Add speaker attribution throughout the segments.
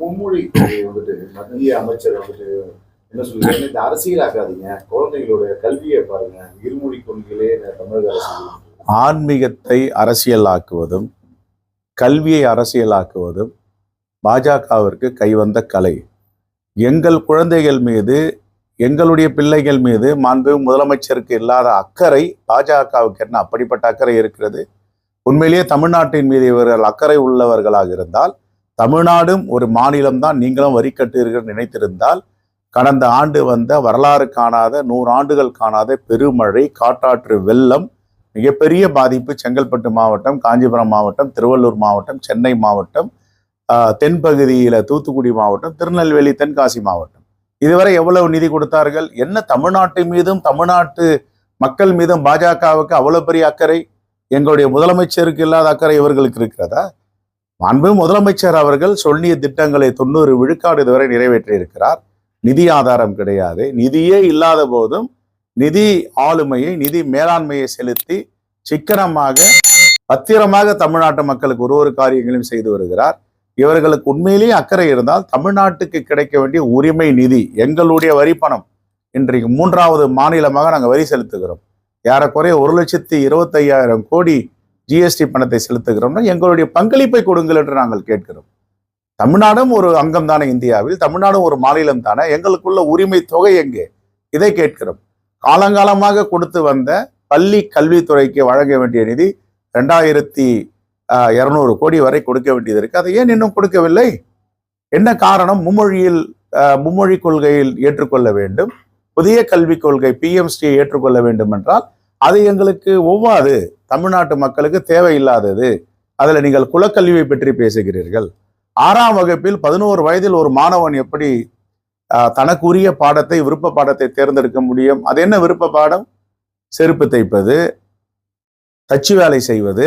Speaker 1: மும்மொழி வந்துட்டு மத்திய அமைச்சர் வந்துட்டு என்ன சொல்லுங்க, இந்த அரசியலாக்காதீங்க, குழந்தைகளுடைய கல்வியை பாருங்க, இருமொழி கொள்கையிலே தமிழக அரசு.
Speaker 2: ஆன்மீகத்தை அரசியலாக்குவதும் கல்வியை அரசியலாக்குவதும் பாஜகவிற்கு கைவந்த கலை. எங்கள் குழந்தைகள் மீது, எங்களுடைய பிள்ளைகள் மீது மாண்பு முதலமைச்சருக்கு இல்லாத அக்கறை பாஜகவுக்கு என்ன அப்படிப்பட்ட அக்கறை இருக்கிறது? உண்மையிலேயே தமிழ்நாட்டின் மீது இவர்கள் அக்கறை உள்ளவர்களாக இருந்தால், தமிழ்நாடும் ஒரு மாநிலம்தான் நீங்களும் வரி கட்டுவீர்கள் நினைத்திருந்தால், கடந்த ஆண்டு வந்த வரலாறு காணாத 100 ஆண்டுகள் காணாத பெருமழை, காட்டாற்று வெள்ளம், மிகப்பெரிய பாதிப்பு செங்கல்பட்டு மாவட்டம், காஞ்சிபுரம் மாவட்டம், திருவள்ளூர் மாவட்டம், சென்னை மாவட்டம், தென்பகுதியில் தூத்துக்குடி மாவட்டம், திருநெல்வேலி, தென்காசி மாவட்டம். இதுவரை எவ்வளவு நிதி கொடுத்தார்கள்? என்ன தமிழ்நாட்டு மீதும் தமிழ்நாட்டு மக்கள் மீதும் பாஜகவுக்கு அவ்வளவு பெரிய அக்கறை? எங்களுடைய முதலமைச்சருக்கு இல்லாத அக்கறை இவர்களுக்கு இருக்கிறதா? மாண்பு முதலமைச்சர் அவர்கள் சொல்லிய திட்டங்களை 90 விழுக்காடு இதுவரை நிறைவேற்றி இருக்கிறார். நிதி ஆதாரம் கிடையாது. நிதியே இல்லாத போதும் நிதி ஆளுமையை, நிதி மேலாண்மையை செலுத்தி சிக்கனமாக, பத்திரமாக தமிழ்நாட்டு மக்களுக்கு ஒரு காரியங்களையும் செய்து வருகிறார். இவர்களுக்கு உண்மையிலேயே அக்கறை இருந்தால் தமிழ்நாட்டுக்கு கிடைக்க வேண்டிய உரிமை நிதி, எங்களுடைய வரி பணம், இன்றைக்கு 3வது மாநிலமாக நாங்கள் வரி செலுத்துகிறோம். ஏறக்குறைய 1,25,000 கோடி ஜிஎஸ்டி பணத்தை செலுத்துகிறோம்னா எங்களுடைய பங்களிப்பை கொடுங்கள் என்று நாங்கள் கேட்கிறோம். தமிழ்நாடும் ஒரு அங்கம் தானே இந்தியாவில், தமிழ்நாடும் ஒரு மாநிலம் தானே, எங்களுக்குள்ள உரிமை தொகை எங்கே? இதை கேட்கிறோம். காலங்காலமாக கொடுத்து வந்த பள்ளி கல்வித்துறைக்கு வழங்க வேண்டிய நிதி 2,200 கோடி வரை கொடுக்க வேண்டியது இருக்கு. அதை ஏன் இன்னும் கொடுக்கவில்லை? என்ன காரணம்? மும்மொழி கொள்கையில் ஏற்றுக்கொள்ள வேண்டும், புதிய கல்விக் கொள்கை PMSTயை ஏற்றுக்கொள்ள வேண்டும் என்றால் அது எங்களுக்கு ஒவ்வாது, தமிழ்நாட்டு மக்களுக்கு தேவையில்லாதது. அதுல நீங்கள் குலக்கல்வியை பற்றி பேசுகிறீர்கள். 6ஆம் வகுப்பில் 11 வயதில் ஒரு மாணவன் எப்படி தனக்குரிய பாடத்தை, விருப்ப பாடத்தை தேர்ந்தெடுக்க முடியும்? அது என்ன விருப்ப பாடம்? செருப்பு தைப்பது, தச்சு வேலை செய்வது,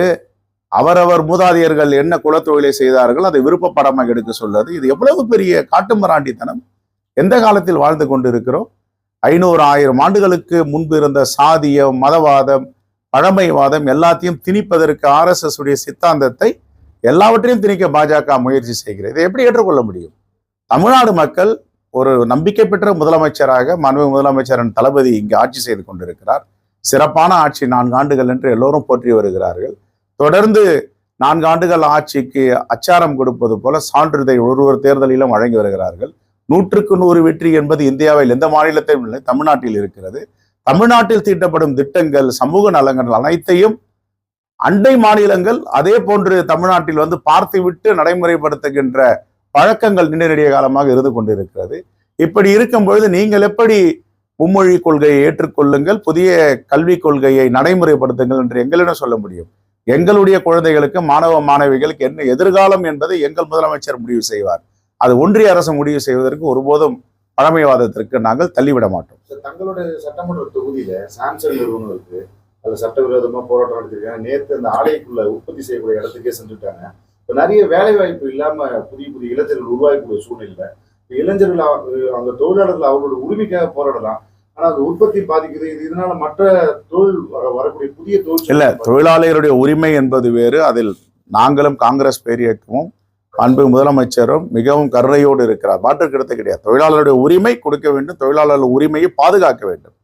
Speaker 2: அவரவர் மூதாதையர்கள் என்ன குலத்தொழிலை செய்தார்கள் அதை விருப்ப பாடமாக எடுக்க சொல்வது. இது எவ்வளவு பெரிய காட்டுமிராண்டித்தனம்! எந்த காலத்தில் வாழ்ந்து கொண்டிருக்கிறோம்? 500-1000 ஆண்டுகளுக்கு முன்பு இருந்த சாதியம், மதவாதம், பழமைவாதம் எல்லாத்தையும் திணிப்பதற்கு RSS உடைய சித்தாந்தத்தை எல்லாவற்றையும் திணிக்க பாஜக முயற்சி செய்கிறது. இதை எப்படி ஏற்றுக்கொள்ள முடியும்? தமிழ்நாடு மக்கள் ஒரு நம்பிக்கை பெற்ற முதலமைச்சராக மாண்பு முதலமைச்சரின் தளபதி இங்கு ஆட்சி செய்து கொண்டிருக்கிறார். சிறப்பான ஆட்சி 4 ஆண்டுகள் என்று எல்லோரும் போற்றி வருகிறார்கள். தொடர்ந்து 4 ஆண்டுகள் ஆட்சிக்கு அச்சாரம் கொடுப்பது போல சான்றிதழ் ஒவ்வொரு தேர்தலிலும் வழங்கி வருகிறார்கள். 100க்கு 100 வெற்றி என்பது இந்தியாவில் எந்த மாநிலத்திலும் இல்லை, தமிழ்நாட்டில் இருக்கிறது. தமிழ்நாட்டில் தீட்டப்படும் திட்டங்கள், சமூக நலன்கள் அனைத்தையும் அண்டை மாநிலங்கள் அதே போன்று தமிழ்நாட்டில் வந்து பார்த்துவிட்டு நடைமுறைப்படுத்துகின்ற பழக்கங்கள் நெடிய காலமாக இருந்து கொண்டிருக்கிறது. இப்படி இருக்கும் பொழுது நீங்கள் எப்படி மும்மொழி கொள்கையை ஏற்றுக்கொள்ளுங்கள், புதிய கல்விக் கொள்கையை நடைமுறைப்படுத்துங்கள் என்று எங்களிடம் சொல்ல முடியும்? எங்களுடைய குழந்தைகளுக்கு, மாணவ மாணவிகளுக்கு என்ன எதிர்காலம் என்பதை எங்கள் முதலமைச்சர் முடிவு செய்வார். அது ஒன்றிய அரசு முடிவு செய்வதற்கு ஒருபோதும் பழமைவாதத்திற்கு நாங்கள் தள்ளிவிட மாட்டோம்.
Speaker 1: தங்களுடைய சட்டமன்ற தொகுதியில சாம்சங் நிறுவனம் இருக்கு, அது சட்டவிரோதமா போராட்டம் நடத்திருக்காங்க. நேற்று அந்த ஆலைக்குள்ள உற்பத்தி செய்யக்கூடிய இடத்துக்கே சென்றுட்டாங்க. நிறைய வேலை வாய்ப்பு இல்லாம புதிய இளைஞர்கள் உருவாக்கக்கூடிய சூழ்நிலை. இளைஞர்கள் அந்த தொழிலாளர்கள் அவர்களோட உரிமைக்காக போராடலாம், ஆனா அது உற்பத்தி பாதிக்குது. இதனால மற்ற தொழில் வரக்கூடிய புதிய தொழில்
Speaker 2: இல்ல, தொழிலாளர்களுடைய உரிமை என்பது வேறு. அதில் நாங்களும் காங்கிரஸ் பேரியக்கமும் அன்பு முதலமைச்சரும் மிகவும் கருணையோடு இருக்கிறார், மாற்றுக்கருத்து கிடையாது. தொழிலாளருடைய உரிமை கொடுக்க வேண்டும், தொழிலாளர்கள் உரிமையை பாதுகாக்க வேண்டும்.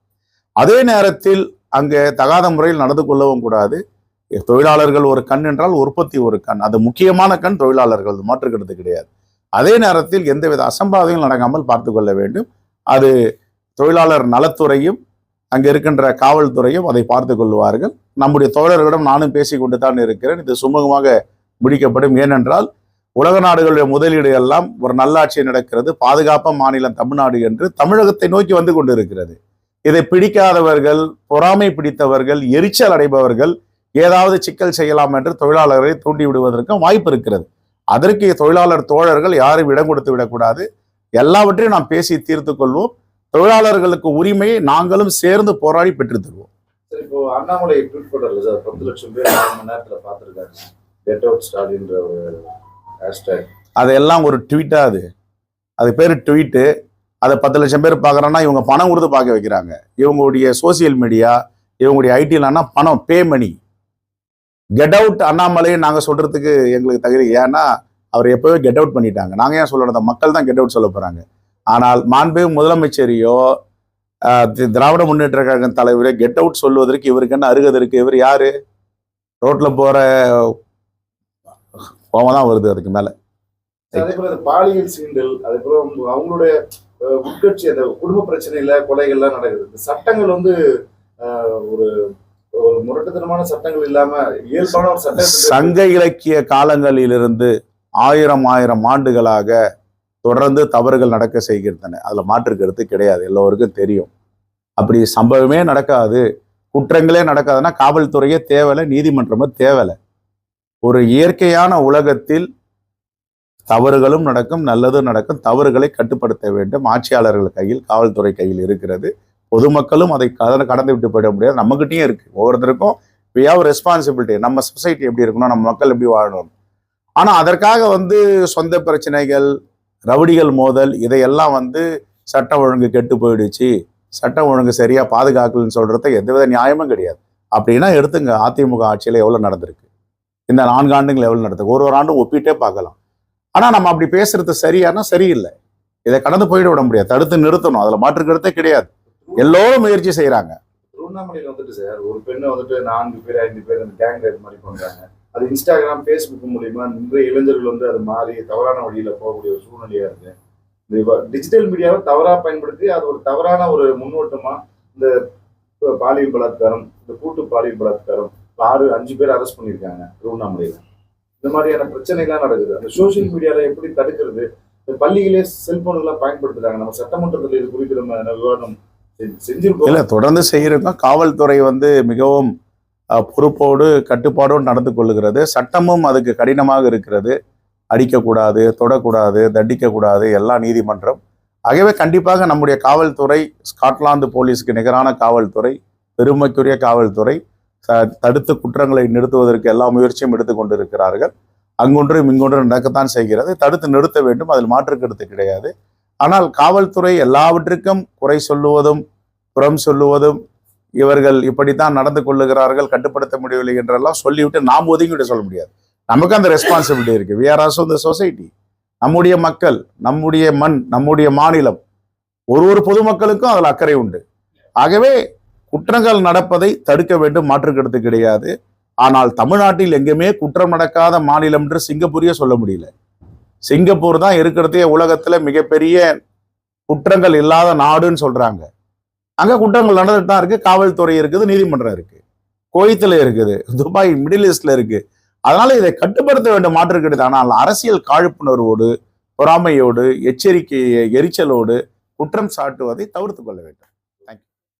Speaker 2: அதே நேரத்தில் அங்கே தகாத முறையில் நடந்து கொள்ளவும் கூடாது. தொழிலாளர்கள் ஒரு கண் என்றால் உற்பத்தி ஒரு கண், அது முக்கியமான கண் தொழிலாளர்கள், மாற்றுக்கருத்து கிடையாது. அதே நேரத்தில் எந்தவித அசம்பாவிதங்களும் நடக்காமல் பார்த்து கொள்ள வேண்டும். அது தொழிலாளர் நலத்துறையும் அங்கே இருக்கின்ற காவல்துறையும் அதை பார்த்து கொள்வார்கள். நம்முடைய தோழர்களிடம் நானும் பேசிக்கொண்டு தான் இருக்கிறேன். இது சுமூகமாக முடிக்கப்படும். ஏனென்றால் உலக நாடுகளுடைய முதலீடு எல்லாம் ஒரு நல்லாட்சி நடக்கிறது, பாதுகாப்பான மாநிலம் தமிழ்நாடு என்று தமிழகத்தை நோக்கி வந்து கொண்டிருக்கிறது. இதை பிடிக்காதவர்கள், பொறாமை பிடித்தவர்கள், எரிச்சல் அடைபவர்கள் ஏதாவது சிக்கல் செய்யலாம் என்று தொழிலாளர்களை தூண்டி விடுவதற்கும் வாய்ப்பு இருக்கிறது. அதற்கு தொழிலாளர் தோழர்கள் யாரும் இடம் கொடுத்து விடக்கூடாது. எல்லாவற்றையும் நாம் பேசி தீர்த்து கொள்வோம். தொழிலாளர்களுக்கு உரிமையை நாங்களும் சேர்ந்து போராடி பெற்று தருவோம்.
Speaker 1: இப்போ அண்ணாமலை ட்வீட் பண்றாரு சார், 10 லட்சம் பேர் 4 மணி நேரத்துல பார்த்துருக்காங்க. கெட் அவுட் ஸ்டாலின்ற ஒரு ஹேஷ்டேக், அதெல்லாம் ஒரு ட்வீட்டா? அது பேர் ட்வீட்டு. அதை 10 லட்சம் பேர் பார்க்குறோன்னா இவங்க பணம் கொடுத்து பார்க்க வைக்கிறாங்க. இவங்களுடைய சோசியல் மீடியா, இவங்களுடைய ஐடியிலன்னா பணம், பே மணி. கெட் அவுட் அண்ணாமலை நாங்கள் சொல்றதுக்கு எங்களுக்கு தகுதி. ஏன்னா
Speaker 2: அவர் எப்பவே கெட் அவுட் பண்ணிட்டாங்க. நாங்க ஏன் சொல்லணும், மக்கள் தான் கெட் அவுட் சொல்ல போறாங்க. ஆனால் மாண்பு முதலமைச்சரையோ திராவிட முன்னேற்ற கழகம் தலைவரே கெட் அவுட் சொல்வதற்கு இவருக்கு என்ன அருகதை இருக்கு? இவர் யாரு? ரோட்ல போற கோவம் தான் வருது அதுக்கு மேல.
Speaker 1: அதே போல பாலியல் சீண்டல், அதே போல அவங்களுடைய உட்கட்சி அந்த குடும்ப பிரச்சனையில கொலைகள்லாம் நடக்குது. இந்த சட்டங்கள் வந்து ஒரு ஒரு முரட்டுத்தனமான சட்டங்கள் இல்லாம இயல்பான ஒரு சட்டம்.
Speaker 2: சங்க இலக்கிய காலங்களிலிருந்து ஆயிரம் ஆண்டுகளாக தொடர்ந்து தவறுகள் நடக்க செய்கின்றன. அதுல மாற்று கருத்து கிடையாது, எல்லோருக்கும் தெரியும். அப்படி சம்பவமே நடக்காது, குற்றங்களே நடக்காதுன்னா காவல்துறையே தேவையில்லை, நீதிமன்றமும் தேவையில்லை. ஒரு இயற்கையான உலகத்தில் தவறுகளும் நடக்கும், நல்லதும் நடக்கும். தவறுகளை கட்டுப்படுத்த வேண்டும். ஆட்சியாளர்கள் கையில், காவல்துறை கையில் இருக்கிறது. பொதுமக்களும் அதை கடந்து விட்டு போயிட முடியாது. நம்மகிட்டயும் இருக்கு. ஒவ்வொருத்தருக்கும் we have responsibility. நம்ம சொசைட்டி எப்படி இருக்கணும், நம்ம மக்கள் எப்படி வாழணும். ஆனா அதற்காக வந்து சொந்த பிரச்சனைகள், ரவுடிகள் மோதல், இதையெல்லாம் வந்து சட்டம் ஒழுங்கு கெட்டு போயிடுச்சு, சட்டம் ஒழுங்கு சரியா பாதுகாக்கலன்னு சொல்றது எந்தவித நியாயமும் கிடையாது. அப்படின்னா எடுத்துங்க, அதிமுக ஆட்சியில எவ்வளவு நடந்திருக்கு, இந்த 4 ஆண்டுகள் எவ்வளவு நடந்திருக்கு, ஒரு ஆண்டும் ஒப்பிட்டே பார்க்கலாம். ஆனா நம்ம அப்படி பேசுறது சரியானா சரியில்லை. இதை கடந்து போயிட விட முடியாது, தடுத்து நிறுத்தணும். அதுல மாற்று கருத்தே கிடையாது. எல்லோரும் முயற்சி செய்யறாங்க.
Speaker 1: திருவண்ணாமலையில் வந்துட்டு சார் ஒரு பெண்ணை வந்துட்டு 4 பேர் 5 பேர் அந்த கேங் ரேப் மாதிரி பண்றாங்க. அது இன்ஸ்டாகிராம், ஃபேஸ்புக் மூலியமா இன்றைய இளைஞர்கள் வந்து அது மாறி தவறான வழியில போகக்கூடிய ஒரு சூழ்நிலையா இருக்கு. இந்த டிஜிட்டல் மீடியாவை தவறா பயன்படுத்தி அது ஒரு தவறான ஒரு முன்னோட்டமா இந்த பாலியல் பலாத்காரம், இந்த கூட்டு பாலியல் பலாத்காரம் 5 பேர் அரெஸ்ட் பண்ணியிருக்காங்க திருவண்ணாமலையில. இந்த மாதிரியான பிரச்சனைகள்லாம் நடக்குது. அந்த சோசியல் மீடியால எப்படி தடுக்கிறது? இந்த பள்ளிகளே செல்போன்களை பயன்படுத்துறாங்க. நம்ம சட்டமன்றத்தில் இது குறித்து நம்ம விவாதம் செஞ்சிருக்கோம்.
Speaker 2: இல்ல, தொடர்ந்து செய்யறோம். காவல்துறை வந்து மிகவும் பொறுப்போடு கட்டுப்பாடோடு நடந்து கொள்ளுகிறது. சட்டமும் அதுக்கு கடினமாக இருக்கிறது. அடிக்கக்கூடாது, தொடக்கூடாது, தண்டிக்கக்கூடாது, எல்லா நீதிமன்றம். ஆகவே கண்டிப்பாக நம்முடைய காவல்துறை ஸ்காட்லாந்து போலீஸுக்கு நிகரான காவல்துறை, பெருமைக்குரிய காவல்துறை. தடுத்து குற்றங்களை நிறுத்துவதற்கு எல்லா முயற்சியும் எடுத்துக் கொண்டிருக்கிறார்கள். அங்கொன்றும் இங்கொன்றும் நடக்கத்தான் செய்கிறது. தடுத்து நிறுத்த வேண்டும், அதில் மாற்று கருத்து கிடையாது. ஆனால் காவல்துறை எல்லாவற்றுக்கும் குறை சொல்லுவதும் புறம் சொல்லுவதும், இவர்கள் இப்படித்தான் நடந்து கொள்ளுகிறார்கள், கட்டுப்படுத்த முடியவில்லை என்றெல்லாம் சொல்லிவிட்டு நாம் ஒதுங்கிவிட்டு சொல்ல முடியாது. நமக்கு அந்த ரெஸ்பான்சிபிலிட்டி இருக்கு. we are also the society. நம்முடைய மக்கள், நம்முடைய மண், நம்முடைய மாநிலம், ஒரு பொதுமக்களுக்கும் அதில் அக்கறை உண்டு. ஆகவே குற்றங்கள் நடப்பதை தடுக்க வேண்டும், மாற்று கருத்து கிடையாது. ஆனால் தமிழ்நாட்டில் எங்குமே குற்றம் நடக்காத மாநிலம் என்று சிங்கப்பூரையே சொல்ல முடியல. சிங்கப்பூர் தான் இருக்கிறதே உலகத்துல மிகப்பெரிய குற்றங்கள் இல்லாத நாடுன்னு சொல்றாங்க. அங்க குற்றங்கள் நடந்துட்டு தான் இருக்கு. காவல்துறை இருக்குது, நீதிமன்றம் இருக்கு, குவைத்துல இருக்குது, துபாய், மிடில் ஈஸ்ட்ல இருக்கு. அதனால இதை கட்டுப்படுத்த வேண்டும், மாற்று கிடையாது. ஆனால் அரசியல் காழ்ப்புணர்வோடு, பொறாமையோடு, எச்சரிக்கை எரிச்சலோடு குற்றம் சாட்டுவதை தவிர்த்து கொள்ள வேண்டும்.